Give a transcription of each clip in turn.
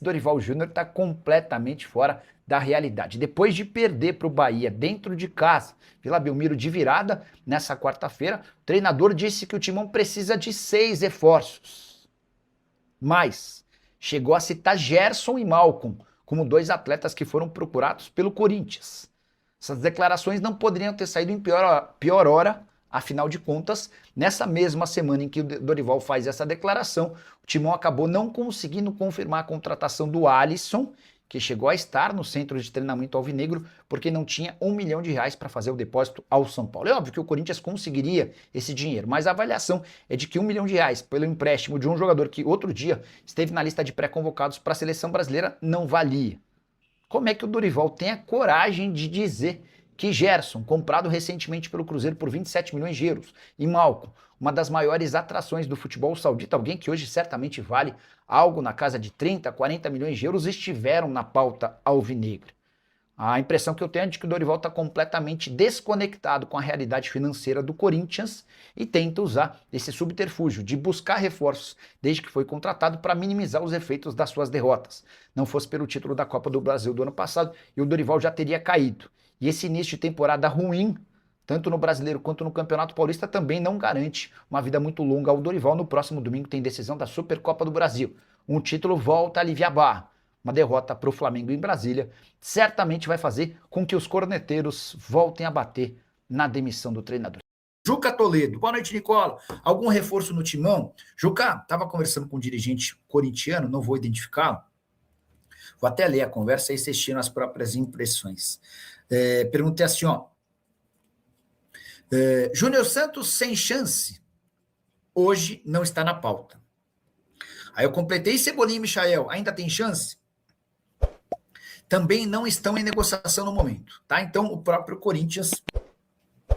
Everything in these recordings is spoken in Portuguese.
Dorival Júnior está completamente fora da realidade. Depois de perder para o Bahia dentro de casa, Vila Belmiro de virada, nessa quarta-feira, o treinador disse que o Timão precisa de 6 reforços. Mas chegou a citar Gerson e Malcom como 2 atletas que foram procurados pelo Corinthians. Essas declarações não poderiam ter saído em pior hora. Afinal de contas, nessa mesma semana em que o Dorival faz essa declaração, o Timão acabou não conseguindo confirmar a contratação do Alisson, que chegou a estar no centro de treinamento alvinegro, porque não tinha R$ 1 milhão para fazer o depósito ao São Paulo. É óbvio que o Corinthians conseguiria esse dinheiro, mas a avaliação é de que R$ 1 milhão pelo empréstimo de um jogador que outro dia esteve na lista de pré-convocados para a seleção brasileira não valia. Como é que o Dorival tem a coragem de dizer que Gerson, comprado recentemente pelo Cruzeiro por 27 milhões de euros, e Malcom, uma das maiores atrações do futebol saudita, alguém que hoje certamente vale algo na casa de 30, 40 milhões de euros, estiveram na pauta alvinegra? A impressão que eu tenho é de que o Dorival está completamente desconectado com a realidade financeira do Corinthians e tenta usar esse subterfúgio de buscar reforços desde que foi contratado para minimizar os efeitos das suas derrotas. Não fosse pelo título da Copa do Brasil do ano passado e o Dorival já teria caído. E esse início de temporada ruim, tanto no Brasileiro quanto no Campeonato Paulista, também não garante uma vida muito longa ao Dorival. No próximo domingo tem decisão da Supercopa do Brasil. Um título volta a aliviar a barra. Uma derrota para o Flamengo em Brasília certamente vai fazer com que os corneteiros voltem a bater na demissão do treinador. Juca Toledo, boa noite, Nicola. Algum reforço no Timão? Juca, estava conversando com um dirigente corintiano, não vou identificá-lo. Vou até ler a conversa e vocês tiram as próprias impressões. Perguntei assim, ó. Júnior Santos sem chance, hoje não está na pauta. Aí eu completei, Cebolinha e Michael, ainda tem chance? Também não estão em negociação no momento, tá? Então o próprio Corinthians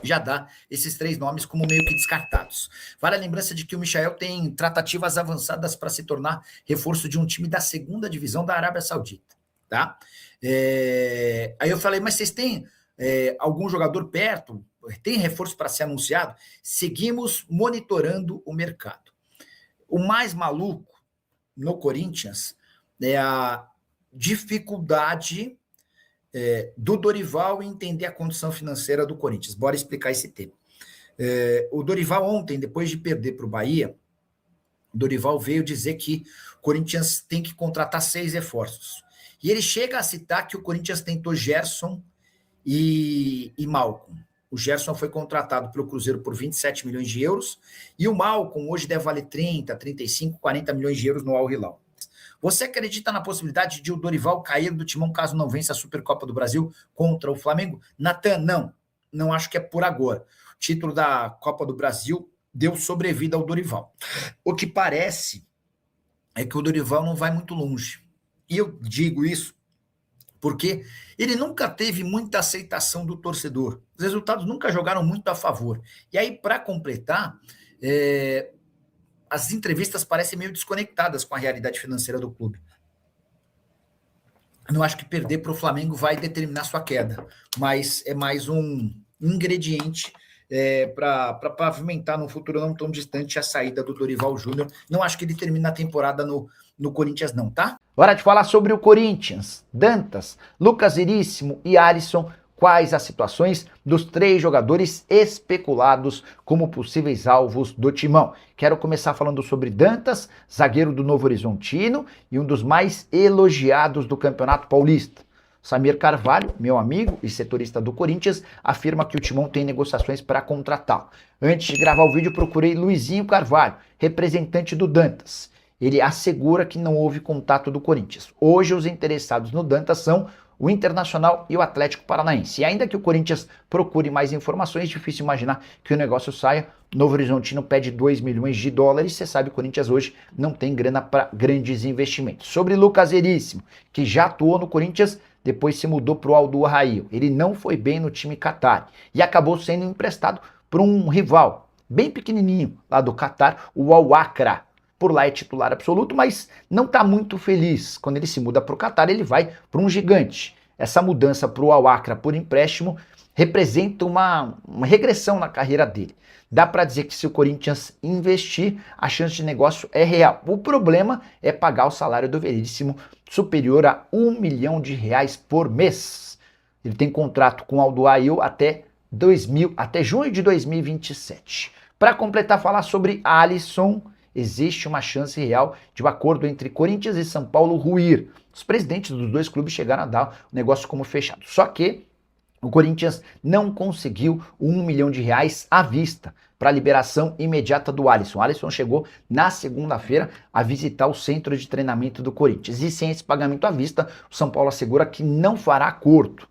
já dá esses 3 nomes como meio que descartados. Vale a lembrança de que o Michael tem tratativas avançadas para se tornar reforço de um time da 2ª divisão da Arábia Saudita, tá? Aí eu falei, mas vocês têm algum jogador perto? Tem reforço para ser anunciado? Seguimos monitorando o mercado. O mais maluco no Corinthians é a dificuldade do Dorival em entender a condição financeira do Corinthians. Bora explicar esse tema. O Dorival ontem, depois de perder para o Bahia, o Dorival veio dizer que o Corinthians tem que contratar 6 reforços. E ele chega a citar que o Corinthians tentou Gerson e Malcom. O Gerson foi contratado pelo Cruzeiro por 27 milhões de euros e o Malcom hoje deve valer 30, 35, 40 milhões de euros no Al Hilal. Você acredita na possibilidade de o Dorival cair do Timão caso não vença a Supercopa do Brasil contra o Flamengo? Natan, não acho que é por agora. O título da Copa do Brasil deu sobrevida ao Dorival. O que parece é que o Dorival não vai muito longe. E eu digo isso porque ele nunca teve muita aceitação do torcedor. Os resultados nunca jogaram muito a favor. E aí, para completar, as entrevistas parecem meio desconectadas com a realidade financeira do clube. Eu não acho que perder para o Flamengo vai determinar sua queda, mas é mais um ingrediente para pavimentar no futuro não tão distante a saída do Dorival Júnior. Não acho que ele termine a temporada no Corinthians não, tá? Hora de falar sobre o Corinthians. Dantas, Lucas Veríssimo e Alisson. Quais as situações dos 3 jogadores especulados como possíveis alvos do Timão? Quero começar falando sobre Dantas, zagueiro do Novo Horizontino e um dos mais elogiados do Campeonato Paulista. Samir Carvalho, meu amigo e setorista do Corinthians, afirma que o Timão tem negociações para contratá-lo. Antes de gravar o vídeo, procurei Luizinho Carvalho, representante do Dantas. Ele assegura que não houve contato do Corinthians. Hoje, os interessados no Dantas são o Internacional e o Atlético Paranaense. E ainda que o Corinthians procure mais informações, é difícil imaginar que o negócio saia. Novo Horizontino pede 2 milhões de dólares. Você sabe que o Corinthians hoje não tem grana para grandes investimentos. Sobre Lucas Veríssimo, que já atuou no Corinthians, depois se mudou para o Al Duhail. Ele não foi bem no time Qatar e acabou sendo emprestado para um rival bem pequenininho lá do Qatar, o Al Akra. Por lá é titular absoluto, mas não está muito feliz. Quando ele se muda para o Qatar, ele vai para um gigante. essa mudança para o Al-Akra por empréstimo representa uma regressão na carreira dele. Dá para dizer que se o Corinthians investir, a chance de negócio é real. O problema é pagar o salário do Veríssimo superior a R$1 milhão por mês. Ele tem contrato com o Alduail até junho de 2027. Para completar, falar sobre Alisson, existe uma chance real de um acordo entre Corinthians e São Paulo ruir. Os presidentes dos dois clubes chegaram a dar o negócio como fechado. Só que o Corinthians não conseguiu R$1 milhão à vista para a liberação imediata do Alisson. O Alisson chegou na segunda-feira a visitar o centro de treinamento do Corinthians. E sem esse pagamento à vista, o São Paulo assegura que não fará acordo.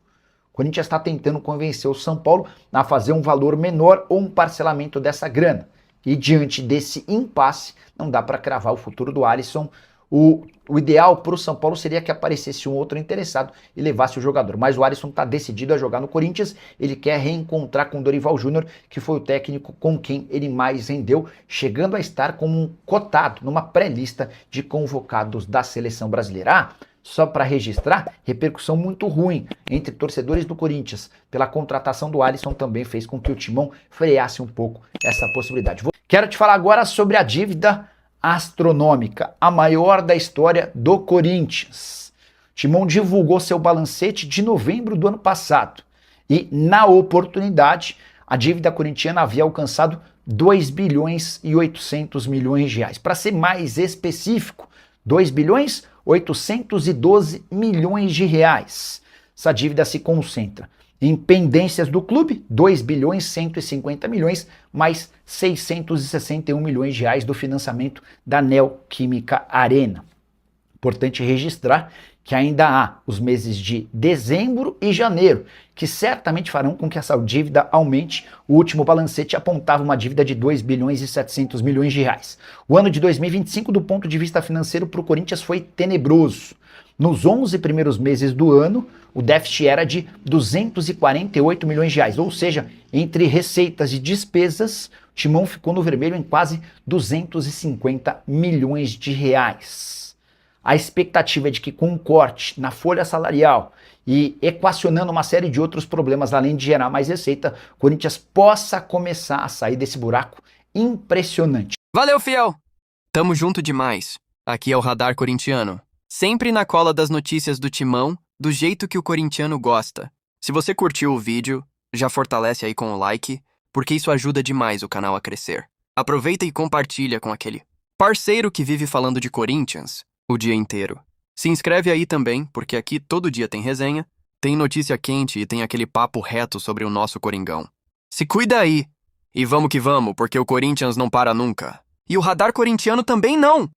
O Corinthians está tentando convencer o São Paulo a fazer um valor menor ou um parcelamento dessa grana. E diante desse impasse, não dá para cravar o futuro do Alisson. O ideal para o São Paulo seria que aparecesse um outro interessado e levasse o jogador. Mas o Alisson está decidido a jogar no Corinthians. Ele quer reencontrar com o Dorival Júnior, que foi o técnico com quem ele mais rendeu, chegando a estar como um cotado numa pré-lista de convocados da seleção brasileira. Só para registrar, repercussão muito ruim entre torcedores do Corinthians pela contratação do Alisson também fez com que o Timão freasse um pouco essa possibilidade. Quero te falar agora sobre a dívida astronômica, a maior da história do Corinthians. O Timão divulgou seu balancete de novembro do ano passado e, na oportunidade, a dívida corintiana havia alcançado 2 bilhões e 800 milhões de reais. Para ser mais específico, 2 bilhões 812 milhões de reais. Essa dívida se concentra em pendências do clube, 2 bilhões 150 milhões, mais 661 milhões de reais do financiamento da Neoquímica Arena. Importante registrar que ainda há os meses de dezembro e janeiro, que certamente farão com que essa dívida aumente. O último balancete apontava uma dívida de 2 bilhões e 700 milhões de reais. O ano de 2025, do ponto de vista financeiro, para o Corinthians foi tenebroso. Nos 11 primeiros meses do ano, o déficit era de 248 milhões de reais, ou seja, entre receitas e despesas, o Timão ficou no vermelho em quase 250 milhões de reais. A expectativa é de que, com um corte na folha salarial e equacionando uma série de outros problemas, além de gerar mais receita, o Corinthians possa começar a sair desse buraco impressionante. Valeu, fiel! Tamo junto demais. Aqui é o Radar Corintiano. Sempre na cola das notícias do Timão, do jeito que o corintiano gosta. Se você curtiu o vídeo, já fortalece aí com o like, porque isso ajuda demais o canal a crescer. Aproveita e compartilha com aquele parceiro que vive falando de Corinthians o dia inteiro. Se inscreve aí também, porque aqui todo dia tem resenha, tem notícia quente e tem aquele papo reto sobre o nosso Coringão. Se cuida aí! E vamos que vamos, porque o Corinthians não para nunca. E o Radar Corintiano também não!